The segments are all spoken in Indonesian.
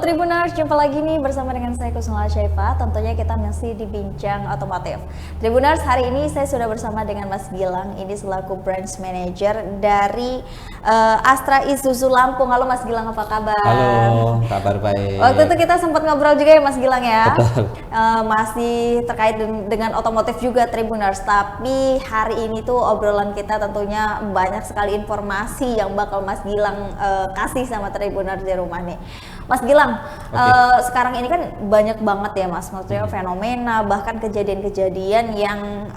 Tribuners, jumpa lagi nih bersama dengan saya Kusnula Syaifa. Tentunya kita masih di Bincang Otomotif. Tribuners, hari ini saya sudah bersama dengan Mas Gilang. Ini selaku branch manager dari Astra Isuzu Lampung. Halo Mas Gilang, apa kabar? Halo, kabar baik. Waktu itu kita sempat ngobrol juga ya Mas Gilang ya. Betul. Masih terkait dengan otomotif juga Tribuners. Tapi hari ini tuh obrolan kita tentunya banyak sekali informasi yang bakal Mas Gilang kasih sama Tribuners di rumah nih. Mas Gilang, sekarang ini kan banyak banget ya Mas, maksudnya fenomena bahkan kejadian-kejadian yang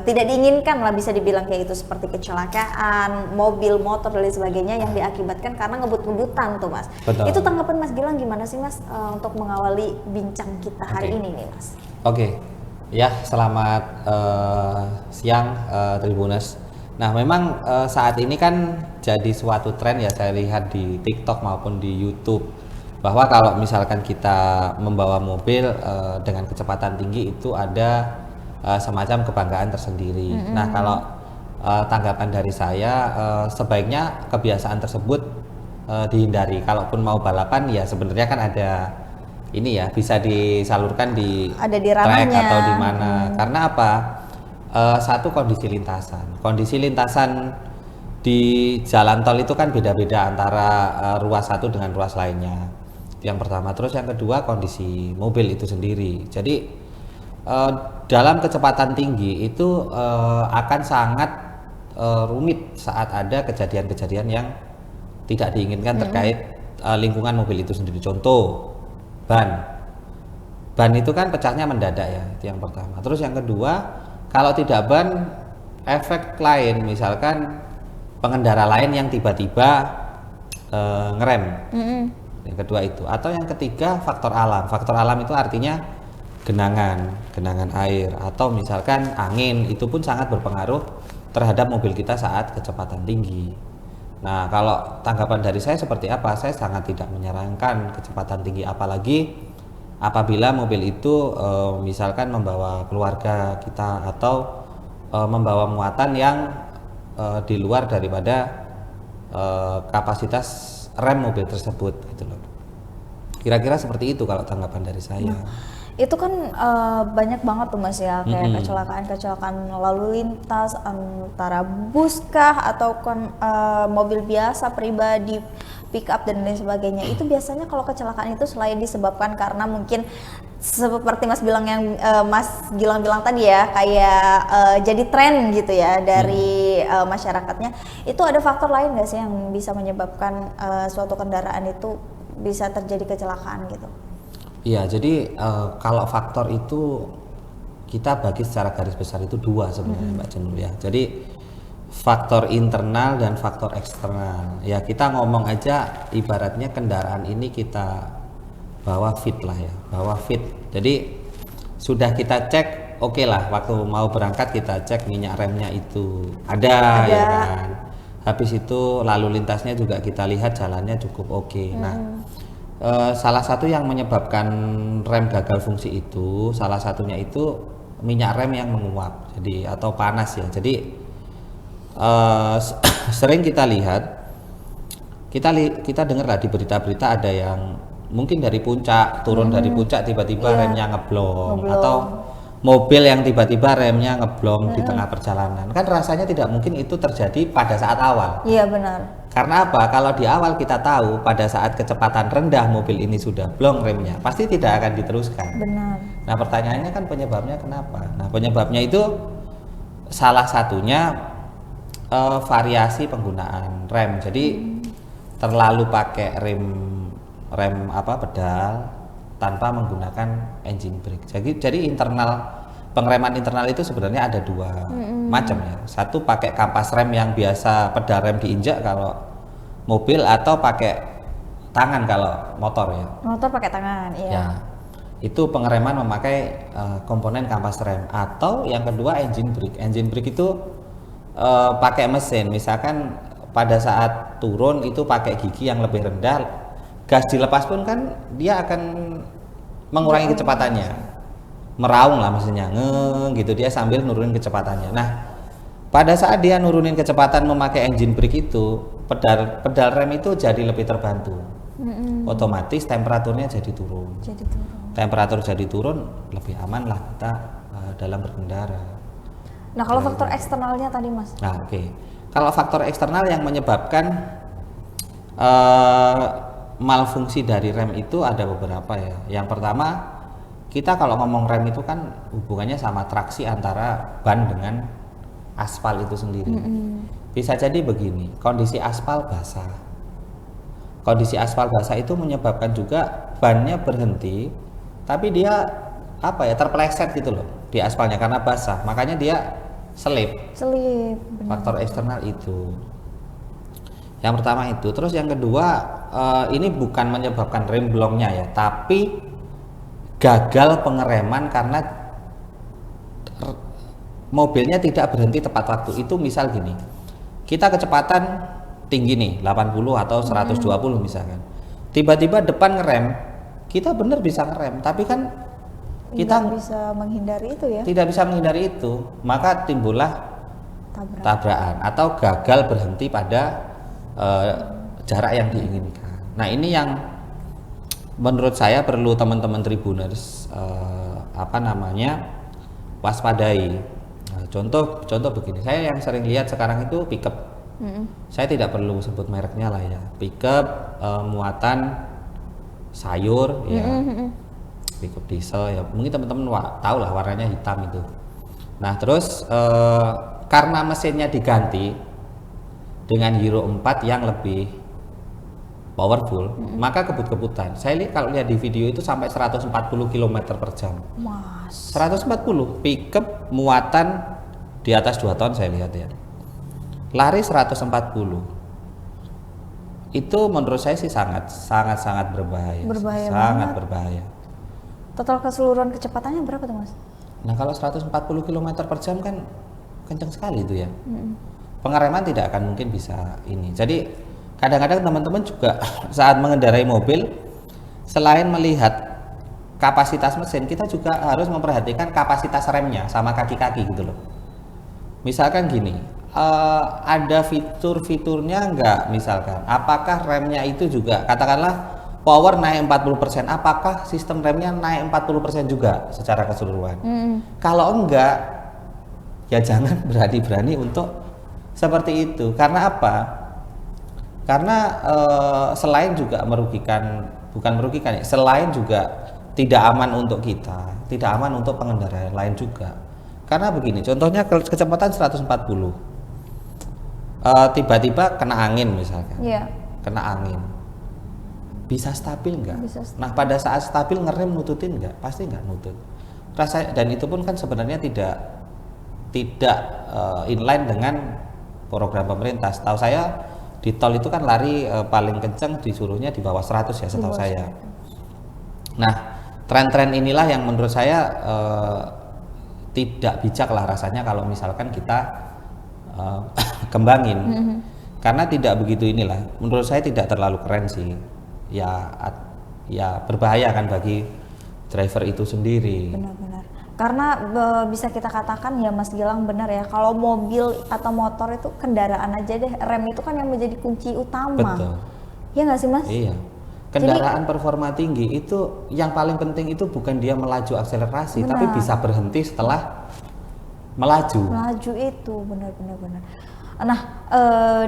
tidak diinginkan lah, bisa dibilang kayak itu, seperti kecelakaan, mobil, motor dan lain sebagainya yang diakibatkan karena ngebut-ngebutan tuh Mas. Betul. Itu tanggapan Mas Gilang gimana sih Mas untuk mengawali bincang kita hari ini nih Mas? Oke, ya selamat siang Tribuners. Nah memang saat ini kan jadi suatu tren ya, saya lihat di TikTok maupun di YouTube, bahwa kalau misalkan kita membawa mobil dengan kecepatan tinggi itu ada semacam kebanggaan tersendiri. Nah kalau tanggapan dari saya, sebaiknya kebiasaan tersebut dihindari. Kalaupun mau balapan ya sebenarnya kan ada ini ya, bisa disalurkan di track atau di mana. Karena apa? Satu, kondisi lintasan di jalan tol itu kan beda-beda antara ruas satu dengan ruas lainnya. Yang pertama. Terus yang kedua, kondisi mobil itu sendiri. Jadi dalam kecepatan tinggi itu akan sangat rumit saat ada kejadian-kejadian yang tidak diinginkan terkait lingkungan mobil itu sendiri. Contoh, ban itu kan pecahnya mendadak ya, itu yang pertama. Terus yang kedua, kalau tidak ban, efek lain, misalkan pengendara lain yang tiba-tiba ngerem. Yang kedua itu. Atau yang ketiga, faktor alam. Faktor alam itu artinya genangan air, atau misalkan angin, itu pun sangat berpengaruh terhadap mobil kita saat kecepatan tinggi. Nah, kalau tanggapan dari saya seperti apa? Saya sangat tidak menyarankan kecepatan tinggi, apalagi apabila mobil itu misalkan membawa keluarga kita atau membawa muatan yang di luar daripada kapasitas rem mobil tersebut gitu loh. Kira-kira seperti itu kalau tanggapan dari saya. Itu kan banyak banget tuh Mas ya, kayak kecelakaan lalu lintas antara bus kah atau kan mobil biasa pribadi, pick up dan lain sebagainya. Itu biasanya kalau kecelakaan itu selain disebabkan karena mungkin seperti Mas bilang yang Mas Gilang bilang tadi ya, kayak jadi tren gitu ya dari masyarakatnya, itu ada faktor lain nggak sih yang bisa menyebabkan suatu kendaraan itu bisa terjadi kecelakaan gitu? Iya, jadi kalau faktor itu kita bagi secara garis besar itu dua sebenarnya Mbak Jenul ya. Jadi faktor internal dan faktor eksternal. Ya kita ngomong aja ibaratnya kendaraan ini kita bawa fit lah ya, bawa fit. Jadi sudah kita cek, oke lah, waktu mau berangkat kita cek minyak remnya itu ada. Ya kan. Habis itu lalu lintasnya juga kita lihat jalannya cukup oke. Nah, salah satu yang menyebabkan rem gagal fungsi itu, salah satunya itu minyak rem yang menguap, jadi atau panas ya. Jadi sering kita lihat, kita dengar lah di berita-berita ada yang mungkin dari puncak turun dari puncak tiba-tiba remnya ngeblong, atau mobil yang tiba-tiba remnya ngeblong di tengah perjalanan. Kan rasanya tidak mungkin itu terjadi pada saat awal. Iya benar. Karena apa? Kalau di awal kita tahu pada saat kecepatan rendah mobil ini sudah blong remnya, pasti tidak akan diteruskan. Benar. Nah, pertanyaannya kan penyebabnya kenapa? Nah, penyebabnya itu salah satunya variasi penggunaan rem. Jadi terlalu pakai rem pedal tanpa menggunakan engine brake. Jadi pengereman internal itu sebenarnya ada dua macam ya. Satu pakai kampas rem yang biasa pedal rem diinjak kalau mobil, atau pakai tangan kalau motor ya. Motor pakai tangan, iya. Ya, itu pengereman memakai komponen kampas rem. Atau yang kedua engine brake. Engine brake itu pakai mesin. Misalkan pada saat turun itu pakai gigi yang lebih rendah, gas dilepas pun kan dia akan mengurangi kecepatannya, meraung lah mesinnya, gitu dia sambil nurunin kecepatannya. Nah, pada saat dia nurunin kecepatan memakai engine brake itu, pedal rem itu jadi lebih terbantu. Otomatis temperaturnya jadi turun. Temperatur jadi turun, lebih aman lah kita dalam berkendara. Nah, kalau faktor eksternalnya tadi Mas? Nah, oke. Kalau faktor eksternal yang menyebabkan malfungsi dari rem itu ada beberapa ya. Yang pertama, kita kalau ngomong rem itu kan hubungannya sama traksi antara ban dengan aspal itu sendiri. Bisa jadi begini, kondisi aspal basah. Kondisi aspal basah itu menyebabkan juga bannya berhenti, tapi dia terpeleset gitu loh di aspalnya karena basah. Makanya dia selip. Faktor eksternal itu. Yang pertama itu. Terus yang kedua, ini bukan menyebabkan rem blongnya ya, tapi gagal pengereman karena mobilnya tidak berhenti tepat waktu. Itu misal gini, kita kecepatan tinggi nih 80 atau 120 misalkan, tiba-tiba depan ngerem, kita bener bisa ngerem, tapi kan kita nggak bisa menghindari itu ya. Tidak bisa menghindari itu, maka timbullah tabrakan atau gagal berhenti pada jarak yang diinginkan. Nah, ini yang menurut saya perlu teman-teman Tribuners waspadai. Nah, contoh begini, saya yang sering lihat sekarang itu pickup. Saya tidak perlu sebut mereknya lah ya. Pickup muatan sayur ya. Pickup diesel ya, mungkin teman-teman tahu lah warnanya hitam itu. Nah, terus karena mesinnya diganti dengan Euro 4 yang lebih powerful, maka kebut-kebutan. Saya kalau lihat di video itu sampai 140 km per jam. Mas. 140 pickup muatan di atas 2 ton saya lihat ya. Lari 140. Itu menurut saya sih sangat berbahaya. Sangat berbahaya. Total keseluruhan kecepatannya berapa tuh Mas? Nah, kalau 140 km per jam kan kencang sekali itu ya. Pengereman tidak akan mungkin bisa ini. Jadi kadang-kadang teman-teman juga saat mengendarai mobil, selain melihat kapasitas mesin, kita juga harus memperhatikan kapasitas remnya sama kaki-kaki gitu loh. Misalkan gini, ada fitur-fiturnya enggak, misalkan apakah remnya itu juga katakanlah power naik 40%, apakah sistem remnya naik 40% juga secara keseluruhan? Kalau enggak, ya jangan berani-berani untuk seperti itu. Karena apa? Karena selain juga selain juga tidak aman untuk kita, tidak aman untuk pengendara lain juga. Karena begini, contohnya kecepatan 140, tiba-tiba kena angin misalkan, kena angin, bisa stabil nggak? Nah, pada saat stabil ngerem nututin nggak? Pasti nggak nutut. Dan itu pun kan sebenarnya tidak inline dengan program pemerintah. Setahu saya di tol itu kan lari paling kencang disuruhnya di bawah 100 ya setahu saya. Nah, tren-tren inilah yang menurut saya tidak bijak lah rasanya kalau misalkan kita kembangin. Karena tidak begitu inilah. Menurut saya tidak terlalu keren sih. Ya berbahaya kan bagi driver itu sendiri. Benar-benar. Karena bisa kita katakan ya Mas Gilang benar ya, kalau mobil atau motor itu kendaraan aja deh, rem itu kan yang menjadi kunci utama. Betul. Iya nggak sih Mas? Iya. kendaraan performa tinggi itu yang paling penting itu bukan dia melaju akselerasi, tapi bisa berhenti setelah melaju. Melaju itu benar. Nah,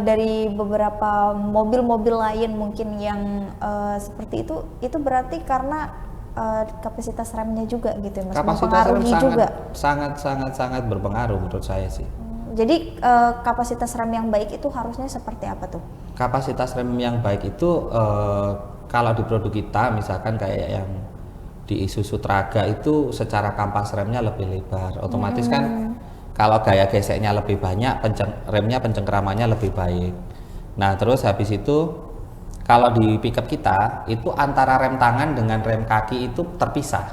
dari beberapa mobil-mobil lain mungkin yang seperti itu berarti karena kapasitas remnya juga gitu ya, Mas. Kapasitas rem Mempengaruhi juga. sangat berpengaruh menurut saya sih. Jadi kapasitas rem yang baik itu harusnya seperti apa tuh? Kapasitas rem yang baik itu kalau di produk kita misalkan kayak yang di Isuzu Traga itu secara kampas remnya lebih lebar, otomatis kan kalau gaya geseknya lebih banyak, remnya pencengkeramannya lebih baik. Nah terus habis itu kalau di pickup kita itu antara rem tangan dengan rem kaki itu terpisah.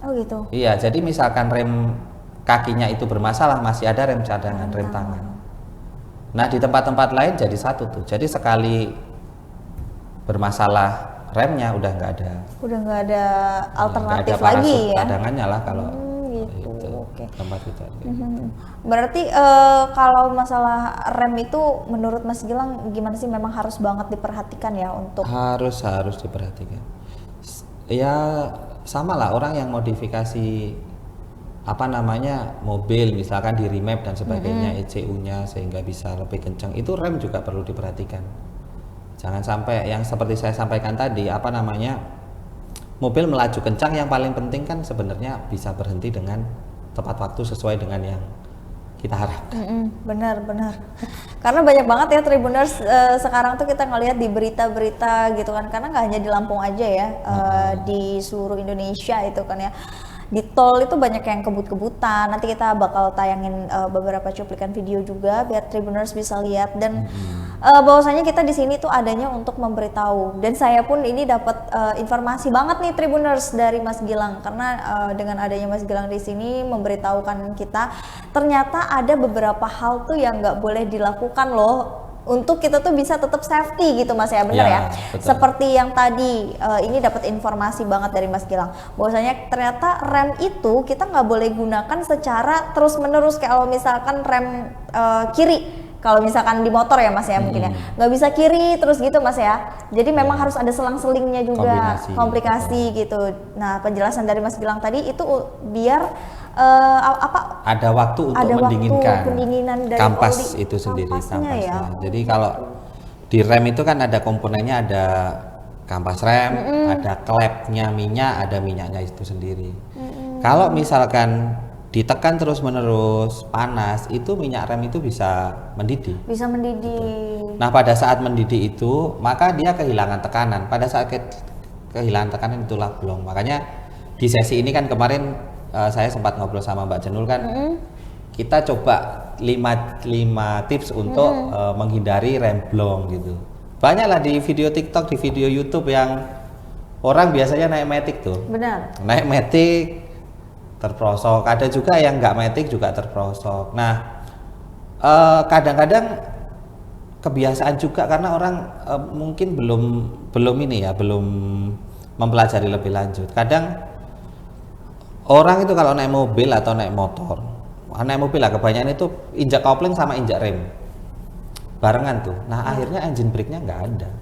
Oh gitu. Iya, jadi misalkan rem kakinya itu bermasalah, masih ada rem cadangan, rem tangan. Nah di tempat-tempat lain jadi satu tuh, jadi sekali bermasalah remnya udah nggak ada alternatif nggak ada lagi ya. cadangannya lah kalau Gitu. itu Oke. tempat kita. Berarti kalau masalah rem itu menurut Mas Gilang gimana sih, memang harus banget diperhatikan ya untuk Harus diperhatikan. Ya sama lah orang yang modifikasi apa namanya mobil misalkan di remap dan sebagainya, ECU-nya sehingga bisa lebih kencang, itu rem juga perlu diperhatikan. Jangan sampai yang seperti saya sampaikan tadi, apa namanya, mobil melaju kencang, yang paling penting kan sebenarnya bisa berhenti dengan tepat waktu sesuai dengan yang kita harapkan. Benar. Karena banyak banget ya Tribuners sekarang tuh kita ngelihat di berita-berita gitu kan, karena nggak hanya di Lampung aja ya, di seluruh Indonesia itu kan ya. Di tol itu banyak yang kebut-kebutan. Nanti kita bakal tayangin beberapa cuplikan video juga biar Tribuners bisa lihat, dan bahwasanya kita di sini tuh adanya untuk memberitahu. Dan saya pun ini dapat informasi banget nih Tribuners dari Mas Gilang, karena dengan adanya Mas Gilang di sini memberitahukan kita ternyata ada beberapa hal tuh yang nggak boleh dilakukan loh untuk kita tuh bisa tetap safety gitu Mas ya, benar ya? Betul. Seperti yang tadi ini dapat informasi banget dari Mas Gilang bahwasanya ternyata rem itu kita nggak boleh gunakan secara terus menerus, kalau misalkan rem kiri, kalau misalkan di motor ya Mas ya mungkin ya nggak bisa kiri terus gitu Mas ya, jadi memang harus ada selang-selingnya juga, komplikasi gitu. Nah penjelasan dari Mas Gilang tadi itu biar ada waktu untuk pendinginan dari kampas oli, itu sendiri, kampasnya ya. Jadi kalau di rem itu kan ada komponennya, ada kampas rem, ada klepnya minyak, ada minyaknya itu sendiri. Kalau misalkan ditekan terus menerus panas, itu minyak rem itu bisa mendidih. Bisa mendidih. Nah pada saat mendidih itu maka dia kehilangan tekanan. Pada saat kehilangan tekanan itulah blong. Makanya di sesi ini kan kemarin saya sempat ngobrol sama Mbak Jenul kan, kita coba 5 tips untuk menghindari rem blong gitu. Banyak lah di video TikTok, di video YouTube yang orang biasanya naik matic tuh. Benar. Naik matic terprosok, ada juga yang nggak matic juga terprosok. Nah kadang-kadang kebiasaan juga karena orang mungkin belum mempelajari lebih lanjut. Kadang orang itu kalau naik mobil atau naik motor, naik mobil lah kebanyakan itu injak kopling sama injak rem barengan tuh. Nah akhirnya engine brake-nya nggak ada.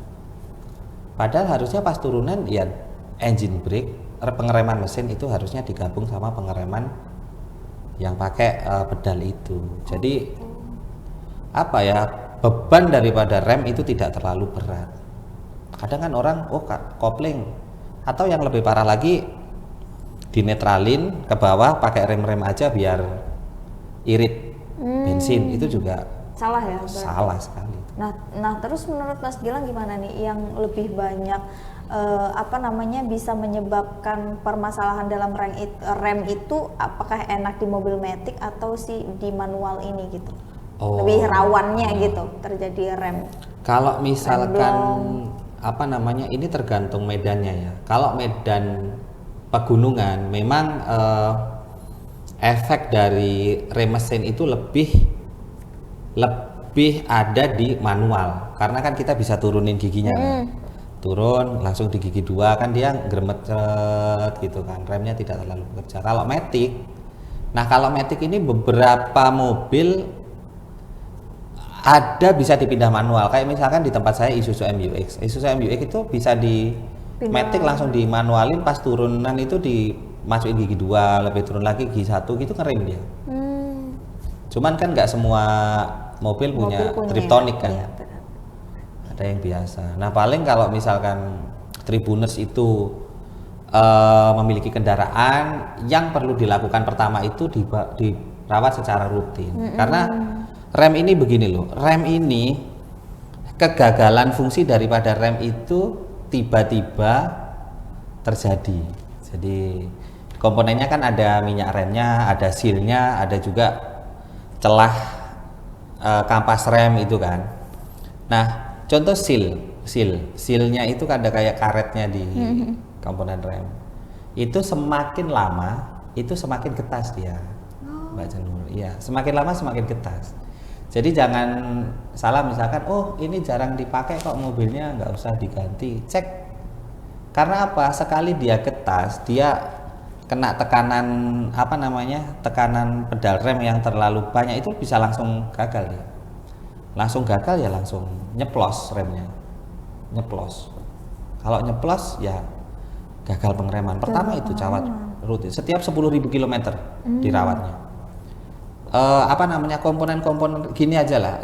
Padahal harusnya pas turunan ya engine brake, pengereman mesin itu harusnya digabung sama pengereman yang pakai pedal itu. Jadi apa ya, beban daripada rem itu tidak terlalu berat. Kadang kan orang kopling, atau yang lebih parah lagi dinetralin ke bawah pakai rem aja biar irit bensin, itu juga salah ya, berarti. Salah sekali. Nah terus menurut Mas Gilang gimana nih yang lebih banyak bisa menyebabkan permasalahan dalam rem itu, apakah enak di mobil matic atau di manual ini gitu? Lebih rawannya gitu terjadi rem. Kalau misalkan ini tergantung medannya ya. Kalau medan pegunungan memang efek dari rem mesin itu lebih ada di manual, karena kan kita bisa turunin giginya. Turun langsung di gigi 2 kan dia gremet gitu kan, remnya tidak terlalu bekerja. Kalau matic ini beberapa mobil Ada bisa dipindah manual. Kayak misalkan di tempat saya Isuzu MU-X. Isuzu MU-X itu bisa di Pindah. matic langsung dimanualin, pas turunan itu dimasukin gigi 2, lebih turun lagi gigi 1 gitu ngerem dia. Cuman kan nggak semua mobil punya Triptonic kan. Iya, benar. Ada yang biasa. Nah paling kalau misalkan Tribuners itu memiliki kendaraan, yang perlu dilakukan pertama itu dirawat secara rutin. Karena rem ini begini loh, rem ini kegagalan fungsi daripada rem itu tiba-tiba terjadi. Jadi komponennya kan ada minyak remnya, ada sealnya, ada juga celah kampas rem itu kan. Nah contoh sealnya itu kan ada kayak karetnya di komponen rem. Itu semakin lama itu semakin ketas dia, Mbak Janur. Iya, semakin lama semakin ketas. Jadi jangan salah misalkan, oh ini jarang dipakai kok mobilnya, nggak usah diganti. Cek, karena apa? Sekali dia ketas, dia kena tekanan apa namanya, tekanan pedal rem yang terlalu banyak itu bisa langsung gagal dia. Langsung gagal ya langsung nyeplos remnya, nyeplos. Kalau nyeplos ya gagal pengereman. Pertama itu cawat rutin. Setiap 10.000 km dirawatnya. Apa namanya, komponen-komponen gini aja lah,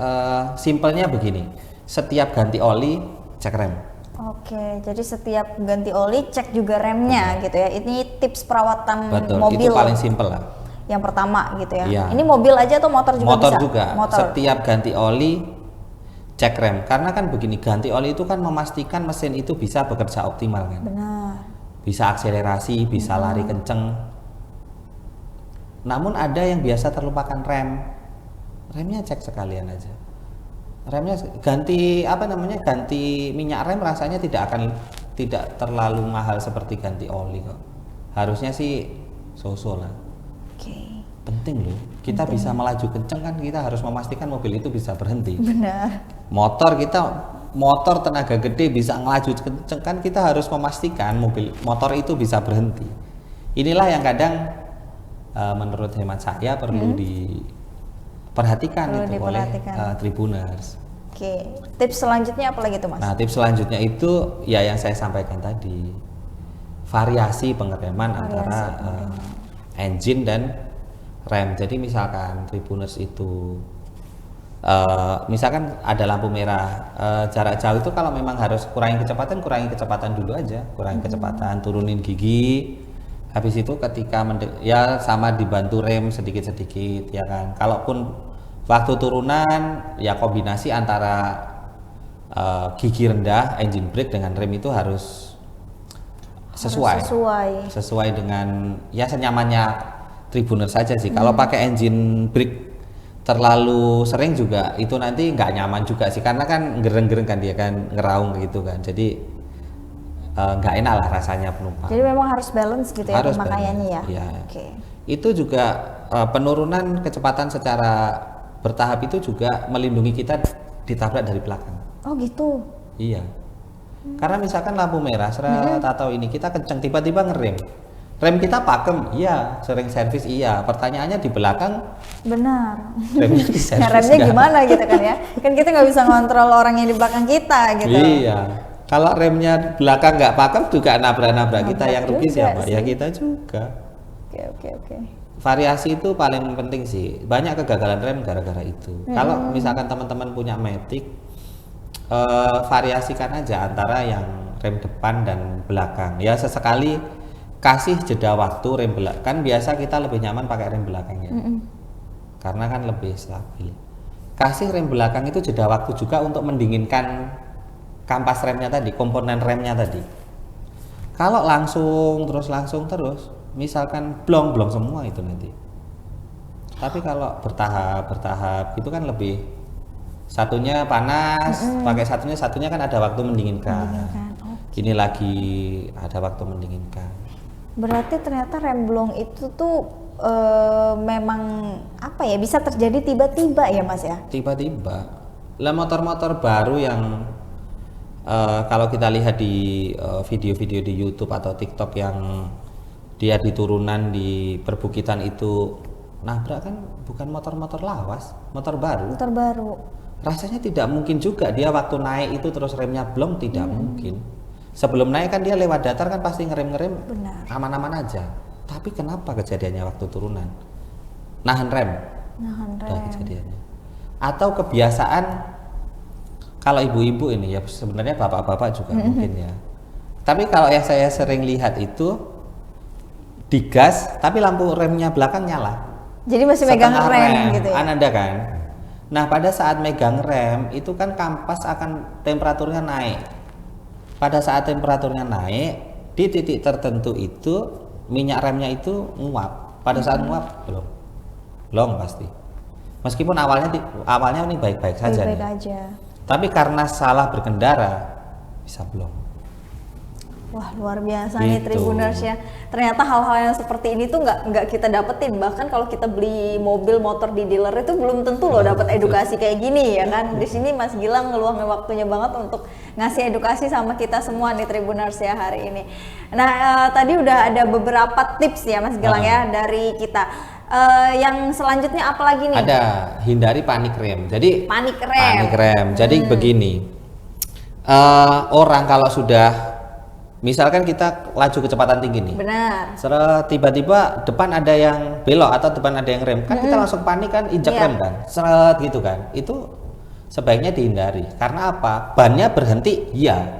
simpelnya begini, setiap ganti oli cek rem. Oke, jadi setiap ganti oli cek juga remnya gitu ya. Ini tips perawatan Betul, mobil itu paling simpel lah. yang pertama gitu ya. Iya. Ini mobil aja atau motor juga Motor bisa? juga, setiap ganti oli cek rem. Karena kan begini, ganti oli itu kan memastikan mesin itu bisa bekerja optimal kan. Benar. Bisa akselerasi, bisa lari kenceng. Namun ada yang biasa terlupakan rem. Remnya cek sekalian aja. Remnya ganti apa namanya? Ganti minyak rem rasanya tidak terlalu mahal seperti ganti oli kok. Harusnya sih so-so lah. Oke. Penting loh. Kita bisa melaju kenceng kan, kita harus memastikan mobil itu bisa berhenti. Benar. Motor tenaga gede bisa ngelaju kenceng kan, kita harus memastikan motor itu bisa berhenti. Inilah yang kadang menurut hemat saya perlu diperhatikan oleh Tribuners. Oke, tips selanjutnya apa lagi tuh Mas? Nah tips selanjutnya itu ya yang saya sampaikan tadi, variasi pengereman antara engine dan rem. Jadi misalkan Tribuners itu misalkan ada lampu merah, jarak jauh itu kalau memang harus kurangi kecepatan dulu aja, kurangi kecepatan, turunin gigi. Habis itu ketika ya sama dibantu rem sedikit-sedikit ya kan. Kalaupun waktu turunan ya kombinasi antara gigi rendah engine brake dengan rem itu harus sesuai dengan ya senyamannya Tribuner saja sih. Kalau pakai engine brake terlalu sering juga itu nanti nggak nyaman juga sih, karena kan gereng-gereng kan dia kan, ngeraung gitu kan. Jadi nggak enak lah rasanya penumpang. Jadi memang harus balance gitu ya pemakaiannya ya. Iya. Oke. Itu juga penurunan kecepatan secara bertahap itu juga melindungi kita ditabrak dari belakang. Oh gitu. Iya. Karena misalkan lampu merah seret atau ini kita kenceng tiba-tiba ngerem. Rem kita pakem, iya. Sering servis, iya. Pertanyaannya di belakang. Benar. Remnya diservis. Remnya gimana gitu kan ya? Kan kita nggak bisa ngontrol orang yang di belakang kita gitu. Iya. Kalau remnya belakang nggak pakem juga nabrak-nabrak kita, yang rugi siapa? Sih. Ya kita juga. Oke. Variasi itu paling penting sih. Banyak kegagalan rem gara-gara itu. Kalau misalkan teman-teman punya Matic, variasikan aja antara yang rem depan dan belakang. Ya sesekali kasih jeda waktu rem belakang. Kan biasa kita lebih nyaman pakai rem belakang ya. Karena kan lebih stabil. Kasih rem belakang itu jeda waktu juga untuk mendinginkan kampas remnya tadi, komponen remnya tadi. Kalau langsung terus, misalkan blong semua itu nanti. Tapi kalau bertahap itu kan lebih, satunya panas, pakai satunya kan ada waktu mendinginkan. Gini lagi ada waktu mendinginkan. Berarti ternyata rem blong itu tuh memang apa ya, bisa terjadi tiba-tiba ya Mas ya? Tiba-tiba. Lah motor-motor baru yang kalau kita lihat di video-video di YouTube atau TikTok yang dia di turunan di perbukitan itu nabrak, kan bukan motor-motor lawas, motor baru. rasanya tidak mungkin juga dia waktu naik itu terus remnya blong, tidak mungkin. Sebelum naik kan dia lewat datar kan pasti ngerem-ngerem Benar. aman-aman aja. Tapi kenapa kejadiannya waktu turunan? Nahan rem. Nahan Udah rem. kejadiannya. Atau kebiasaan kalau ibu-ibu ini ya sebenarnya bapak-bapak juga mungkin ya. Tapi kalau yang saya sering lihat itu digas tapi lampu remnya belakang nyala. Jadi masih megang Setengah rem gitu ya. Kan ada kan. Nah, pada saat megang rem itu kan kampas akan temperaturnya naik. Pada saat temperaturnya naik di titik tertentu itu minyak remnya itu nguap. Pada saat nguap belum pasti. Meskipun awalnya ini baik-baik saja Baik-baik nih. aja. Tapi karena salah berkendara bisa belum. Wah, luar biasa nih Gitu. Tribuners ya. Ternyata hal-hal yang seperti ini tuh nggak kita dapetin. Bahkan kalau kita beli mobil motor di dealer itu belum tentu loh dapat edukasi kayak gini ya kan. Di sini Mas Gilang ngeluangin waktunya banget untuk ngasih edukasi sama kita semua nih Tribuners ya hari ini. Nah, tadi udah ada beberapa tips ya Mas Gilang ya dari kita. Yang selanjutnya apa lagi nih? Ada hindari panik rem. Jadi Panik rem. panik rem. Jadi begini, orang kalau sudah misalkan kita laju kecepatan tinggi nih, Benar. seret tiba-tiba depan ada yang belok atau depan ada yang rem, kan kita langsung panik kan, injak Iya. rem kan, seret gitu kan. Itu sebaiknya dihindari. Karena apa? Bannya berhenti, iya,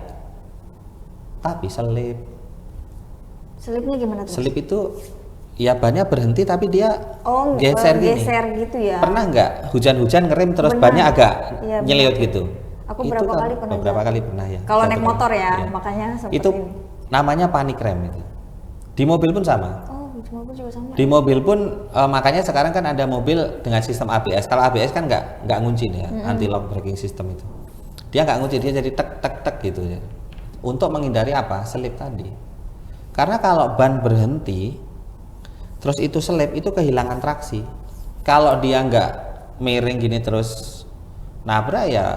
tapi selip. Selipnya gimana tuh? Selip itu ya bannya berhenti tapi dia Oh, geser gini. geser gitu ya. Pernah nggak hujan-hujan ngerem terus Benar. bannya agak Iya, nyeliut benar. gitu? Aku Itu berapa kan kali pernah beberapa jatuh. kali pernah ya. Kalau naik Jatuh motor ya, Iya. makanya seperti Itu ini. namanya panik rem itu. Di mobil pun sama. Oh, di mobil juga sama. Di mobil pun makanya sekarang kan ada mobil dengan sistem ABS. Kalau ABS kan nggak ngunci nih ya, anti lock braking system itu. Dia nggak ngunci, dia jadi tek tek tek gitu ya. Untuk menghindari apa? Selip tadi. Karena kalau ban berhenti, terus itu selip itu kehilangan traksi. Kalau dia nggak miring gini terus nabrak ya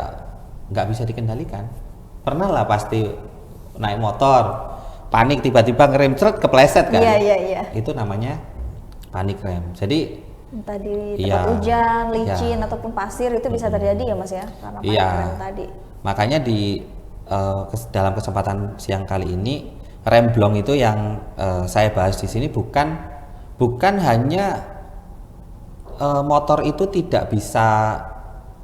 nggak bisa dikendalikan. Pernah lah pasti naik motor, panik tiba-tiba ngerem ceret kepleset kan? Iya. Itu namanya panik rem. Jadi Entah di tempat Iya. hujan, licin Iya. ataupun pasir itu bisa terjadi ya Mas ya, karena panik Iya. rem tadi. makanya di dalam kesempatan siang kali ini rem blong itu yang saya bahas di sini bukan hanya motor itu tidak bisa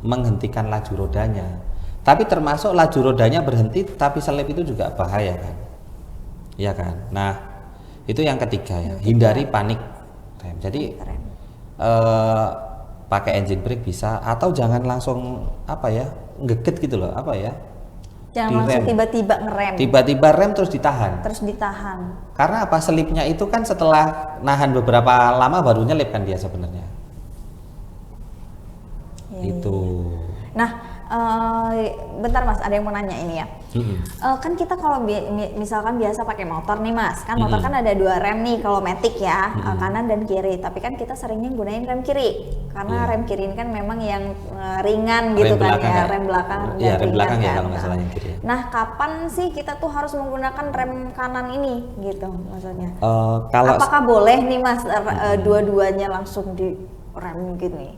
menghentikan laju rodanya, tapi termasuk laju rodanya berhenti tapi selip itu juga bahaya kan, ya kan. Nah itu yang ketiga ya, hindari panik rem. Jadi Rem. pakai engine brake bisa, atau jangan langsung apa ya ngeget gitu loh, apa ya, Jangan direm. langsung tiba-tiba ngerem, tiba-tiba rem terus ditahan. terus ditahan. Karena apa? Selipnya itu kan setelah nahan beberapa lama baru nyelip kan dia sebenarnya. Iya, Itu. Nah, bentar Mas, ada yang mau nanya ini ya. Mm-mm. Kan kita kalau misalkan biasa pakai motor nih Mas, kan motor kan ada dua rem nih kalau matic ya, kanan dan kiri. Tapi kan kita seringnya gunain rem kiri, karena Iya. rem kiri ini kan memang yang ringan gitu Rem kan belakang ya, ya? rem belakang Iya, dan rem ringan belakang ya kan. kalau nggak salah yang kiri ya. Nah, kapan sih kita tuh harus menggunakan rem kanan ini gitu maksudnya? Kalau Apakah boleh nih Mas dua-duanya langsung di rem gini?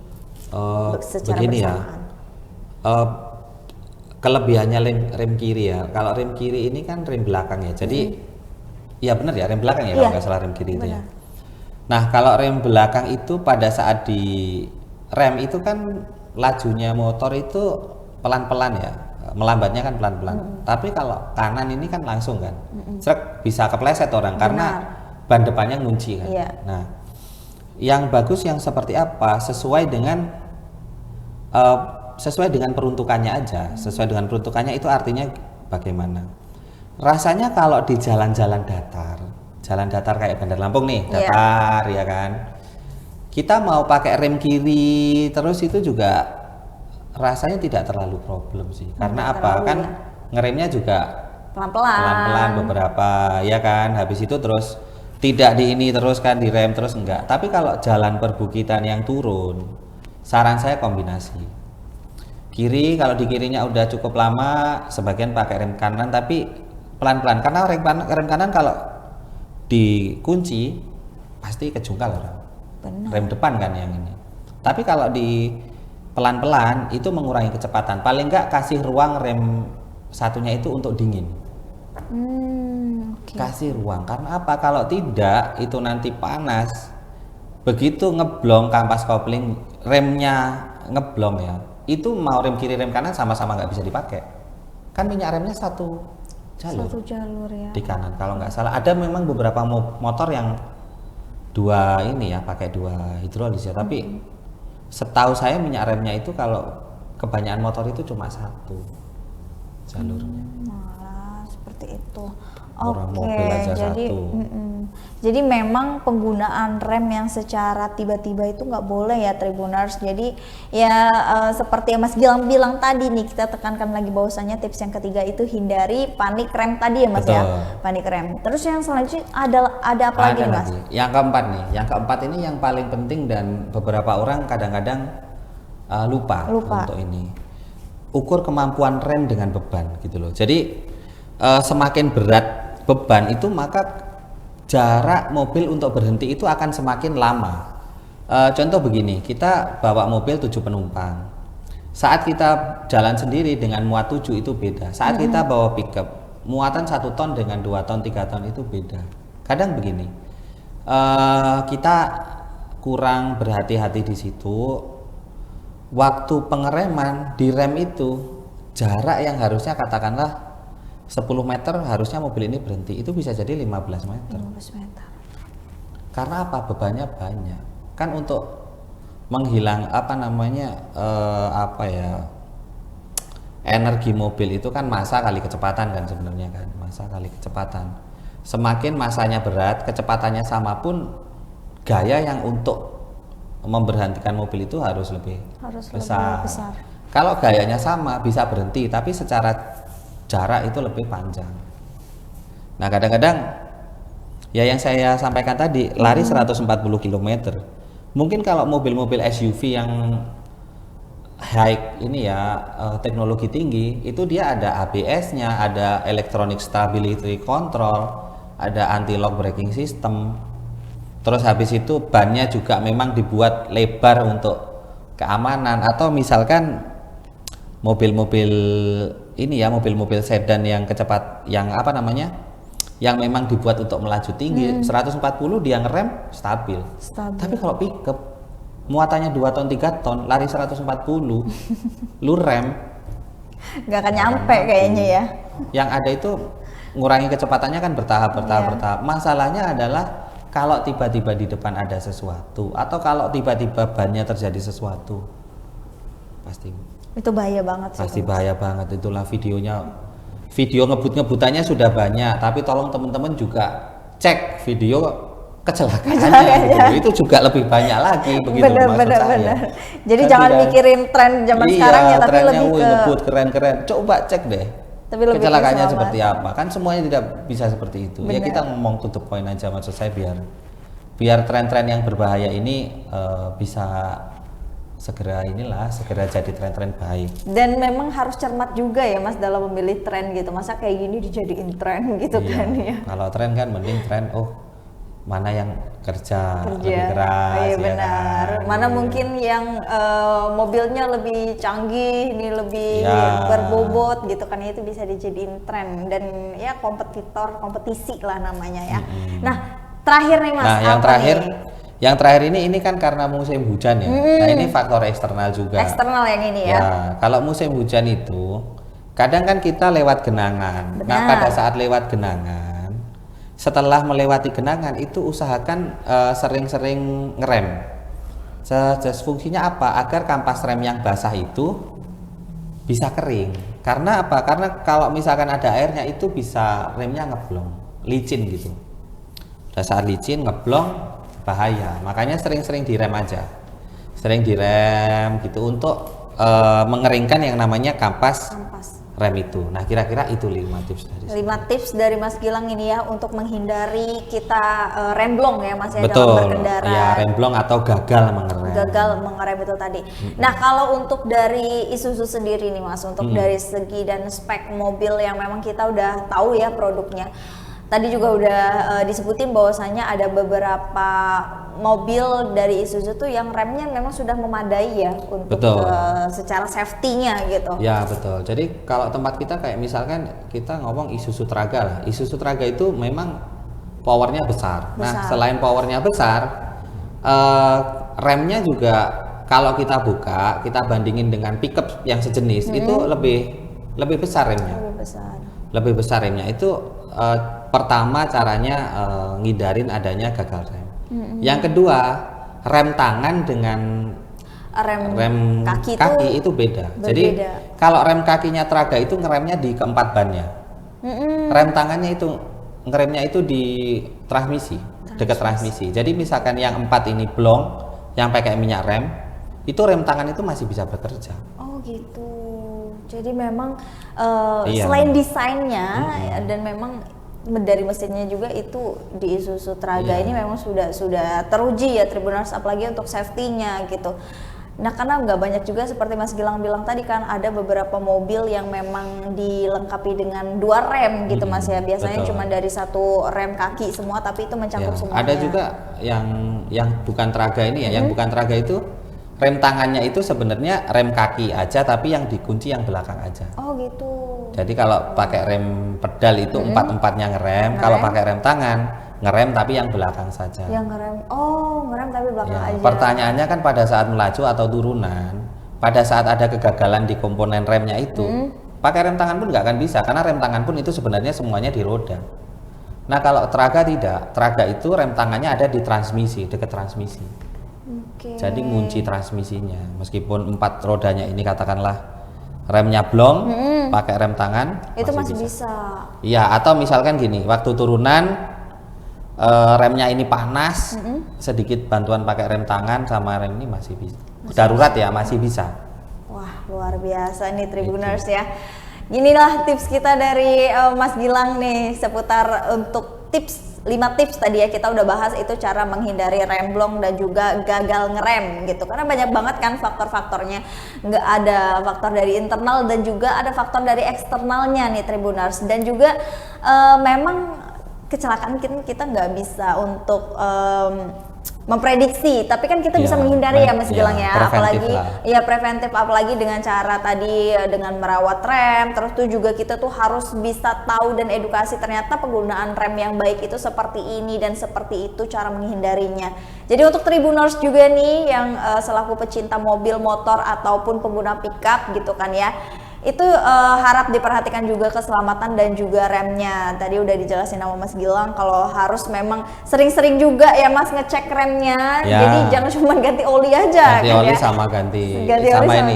Secara begini ya, bersamaan. kelebihannya rem kiri ya. Kalau rem kiri ini kan rem belakang ya. Jadi ya benar ya, rem belakang ya kalau Iya, nggak salah rem kiri itu ya. benar. Nah kalau rem belakang itu pada saat di rem itu kan lajunya motor itu pelan-pelan ya, melambatnya kan pelan-pelan. Tapi kalau kanan ini kan langsung kan, Srek, bisa kepleset orang karena ban depannya ngunci kan. Iya. Nah yang bagus yang seperti apa, sesuai dengan peruntukannya aja. Sesuai dengan peruntukannya itu artinya bagaimana? Rasanya kalau di jalan-jalan datar kayak Bandar Lampung nih, Iya. datar ya kan. Kita mau pakai rem kiri terus itu juga rasanya tidak terlalu problem sih. Karena apa? terlalu Kan ya. ngeremnya juga Pelan-pelan. pelan-pelan beberapa ya kan. Habis itu terus tidak di ini terus kan direm terus enggak. Tapi kalau jalan perbukitan yang turun, saran saya kombinasi. Kiri, kalau di kirinya udah cukup lama, sebagian pakai rem kanan tapi pelan-pelan. Karena rem kanan kalau dikunci pasti kejungkal orang. Benar. Rem depan kan yang ini. Tapi kalau di pelan-pelan itu mengurangi kecepatan. Paling nggak kasih ruang rem satunya itu untuk dingin. Oke. Kasih ruang. Karena apa? Kalau tidak itu nanti panas. Begitu ngeblong kampas kopling, remnya ngeblong ya. Itu mau rem kiri rem kanan sama-sama nggak bisa dipakai. Kan minyak remnya satu jalur. Satu jalur ya. Di kanan kalau nggak salah. Ada memang beberapa motor yang dua ini ya, pakai dua hidrolis ya. Tapi setahu saya minyak remnya itu kalau kebanyakan motor itu cuma satu jalurnya. Malah seperti itu. Orang Oke, mobil aja jadi satu. jadi memang penggunaan rem yang secara tiba-tiba itu nggak boleh ya Tribuners. Jadi ya seperti yang Mas Gilang bilang tadi nih, kita tekankan lagi bahwasannya tips yang ketiga itu hindari panik rem tadi ya Mas ya, Betul. panik rem. Terus yang selanjutnya ada apa lagi Ada nih, Mas? lagi. Yang keempat nih, yang keempat ini yang paling penting dan beberapa orang kadang-kadang lupa untuk ini. Ukur kemampuan rem dengan beban gitu loh. Jadi semakin berat beban itu maka jarak mobil untuk berhenti itu akan semakin lama. Contoh begini, kita bawa mobil 7 penumpang. Saat kita jalan sendiri dengan muat 7 itu beda. Saat kita bawa pickup, muatan 1 ton dengan 2 ton, 3 ton itu beda. Kadang begini, kita kurang berhati-hati di situ. Waktu pengereman di rem itu jarak yang harusnya katakanlah 10 meter harusnya mobil ini berhenti, itu bisa jadi 15 meter. 15 meter. Karena apa? Bebannya banyak. Kan untuk menghilang energi mobil itu kan massa kali kecepatan kan sebenarnya kan, massa kali kecepatan. Semakin massanya berat, kecepatannya sama pun gaya yang untuk memberhentikan mobil itu harus lebih besar. Kalau gayanya sama bisa berhenti, tapi secara jarak itu lebih panjang. Nah kadang-kadang ya yang saya sampaikan tadi lari 140 km. Mungkin kalau mobil-mobil SUV yang high ini ya teknologi tinggi itu dia ada ABS-nya, ada electronic stability control, ada anti-lock braking system. Terus habis itu bannya juga memang dibuat lebar untuk keamanan. Atau misalkan mobil-mobil ini ya, mobil-mobil sedan yang yang memang dibuat untuk melaju tinggi, 140 dia ngerem stabil. Tapi kalau pickup muatannya 2 ton 3 ton lari 140 lu rem nggak akan nyampe kayaknya ya. Yang ada itu ngurangi kecepatannya kan bertahap. Masalahnya adalah kalau tiba-tiba di depan ada sesuatu atau kalau tiba-tiba bannya terjadi sesuatu, pasti itu bahaya banget sih. Pasti bahaya banget. Itulah video ngebut-ngebutannya sudah banyak, tapi tolong teman-teman juga cek video kecelakaannya gitu. Itu juga lebih banyak lagi begitu maksud saya. Jadi jangan mikirin tren zaman sekarang ya, tapi lebih ke ngebut keren-keren. Coba cek deh. Tapi lebih kecelakaannya seperti apa? Kan semuanya tidak bisa seperti itu. Ya kita ngomong to the point aja, maksud saya biar tren-tren yang berbahaya ini bisa segera jadi tren-tren baik. Dan memang harus cermat juga ya Mas dalam memilih tren gitu. Masa kayak gini dijadiin tren gitu kan ya. Kalau tren kan mending tren mana yang kerja lebih keras. Iya ya benar. Kan? Mana mungkin yang mobilnya lebih canggih, ini lebih berbobot gitu kan, itu bisa dijadiin tren dan ya kompetisi lah namanya ya. Nah, terakhir nih Mas. Nah, yang terakhir ini kan karena musim hujan ya. Nah, ini faktor eksternal juga. Eksternal yang ini ya. Kalau musim hujan itu kadang kan kita lewat genangan. Benar. Nah, pada saat lewat genangan, setelah melewati genangan itu usahakan sering-sering ngerem. Fungsinya apa? Agar kampas rem yang basah itu bisa kering. Karena apa? Karena kalau misalkan ada airnya itu bisa remnya ngeblong, licin gitu. Pada saat licin ngeblong bahaya, makanya sering-sering direm aja, sering direm gitu untuk mengeringkan yang namanya kampas rem itu. Nah kira-kira itu 5 tips dari 5 tips dari Mas Gilang ini ya untuk menghindari kita remblong ya Mas ya. Betul, dalam berkendara. Ya remblong atau gagal mengerem. Gagal mengerem itu tadi. Nah kalau untuk dari Isuzu sendiri nih Mas, untuk dari segi dan spek mobil yang memang kita udah tahu ya produknya. Tadi juga udah disebutin bahwasanya ada beberapa mobil dari Isuzu tuh yang remnya memang sudah memadai ya untuk secara safety-nya gitu. Ya betul. Jadi kalau tempat kita kayak misalkan kita ngomong Isuzu Traga lah. Isuzu Traga itu memang powernya besar. Nah selain powernya besar, remnya juga kalau kita buka, kita bandingin dengan pickup yang sejenis itu lebih besar remnya. Lebih besar remnya itu pertama caranya ngindarin adanya gagal rem. Yang kedua, rem tangan dengan rem kaki itu beda. Jadi kalau rem kakinya Traga itu ngeremnya di keempat bannya. Rem tangannya itu ngeremnya itu di transmisi, dekat transmisi. Jadi misalkan yang 4 ini blong, yang pakai minyak rem, itu rem tangan itu masih bisa bekerja. Oh gitu. Jadi memang selain desainnya dan memang dari mesinnya juga itu di Isuzu Traga ini memang sudah teruji ya Tribuners, apalagi untuk safety-nya gitu. Nah karena nggak banyak juga seperti Mas Gilang bilang tadi kan ada beberapa mobil yang memang dilengkapi dengan 2 rem gitu Mas ya, biasanya cuma dari 1 rem kaki semua tapi itu mencakup semuanya. Ada juga yang bukan Traga ini ya, yang bukan Traga itu rem tangannya itu sebenarnya rem kaki aja tapi yang dikunci yang belakang aja. Oh gitu. Jadi kalau pakai rem pedal itu 4-4-nya ngerem, kalau pakai rem tangan ngerem tapi yang belakang saja. Yang ngerem tapi belakang aja. Pertanyaannya kan pada saat melaju atau turunan, pada saat ada kegagalan di komponen remnya itu, pakai rem tangan pun nggak akan bisa karena rem tangan pun itu sebenarnya semuanya di roda. Nah kalau Traga tidak, Traga itu rem tangannya ada di transmisi, dekat transmisi. Jadi ngunci transmisinya, meskipun 4 rodanya ini katakanlah remnya blong, pakai rem tangan itu masih bisa. Iya, atau misalkan gini, waktu turunan remnya ini panas, sedikit bantuan pakai rem tangan sama rem ini masih bisa. Darurat ya masih bisa. Wah luar biasa nih Tribuners ya. Inilah tips kita dari Mas Gilang nih seputar untuk 5 tips tadi ya, kita udah bahas itu cara menghindari rem blong dan juga gagal ngerem gitu, karena banyak banget kan faktor-faktornya, nggak ada faktor dari internal dan juga ada faktor dari eksternalnya nih Tribuners, dan juga memang kecelakaan kita nggak bisa untuk memprediksi, tapi kan kita bisa menghindari ya Mas Gilang ya, apalagi preventif, apalagi dengan cara tadi dengan merawat rem, terus tuh juga kita tuh harus bisa tahu dan edukasi ternyata penggunaan rem yang baik itu seperti ini dan seperti itu cara menghindarinya. Jadi untuk Tribuners juga nih yang selaku pecinta mobil, motor ataupun pengguna pickup gitu kan ya, itu harap diperhatikan juga keselamatan dan juga remnya. Tadi udah dijelasin sama Mas Gilang kalau harus memang sering-sering juga ya Mas ngecek remnya. Jadi jangan cuma ganti oli aja. Ganti oli sama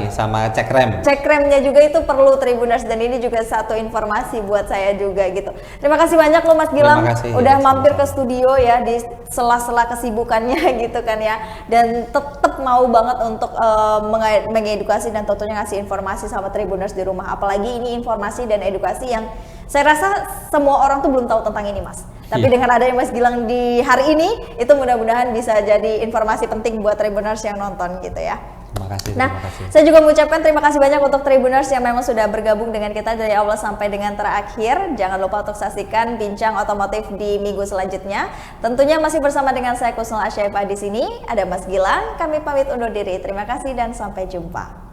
sama cek rem. Cek remnya juga itu perlu Tribuners, dan ini juga satu informasi buat saya juga gitu. Terima kasih banyak loh Mas Gilang udah mampir ke studio ya di sela-sela kesibukannya gitu kan ya, dan tetap mau banget untuk mengedukasi dan tentunya ngasih informasi sama Tribuners di rumah, apalagi ini informasi dan edukasi yang saya rasa semua orang tuh belum tahu tentang ini Mas, tapi dengan adanya Mas Gilang di hari ini itu mudah-mudahan bisa jadi informasi penting buat Tribuners yang nonton gitu ya. Terima kasih. Saya juga mengucapkan terima kasih banyak untuk Tribuners yang memang sudah bergabung dengan kita dari awal sampai dengan terakhir. Jangan lupa untuk saksikan bincang otomotif di minggu selanjutnya. Tentunya masih bersama dengan saya Kusnul Asyaifah di sini. Ada Mas Gilang. Kami pamit undur diri. Terima kasih dan sampai jumpa.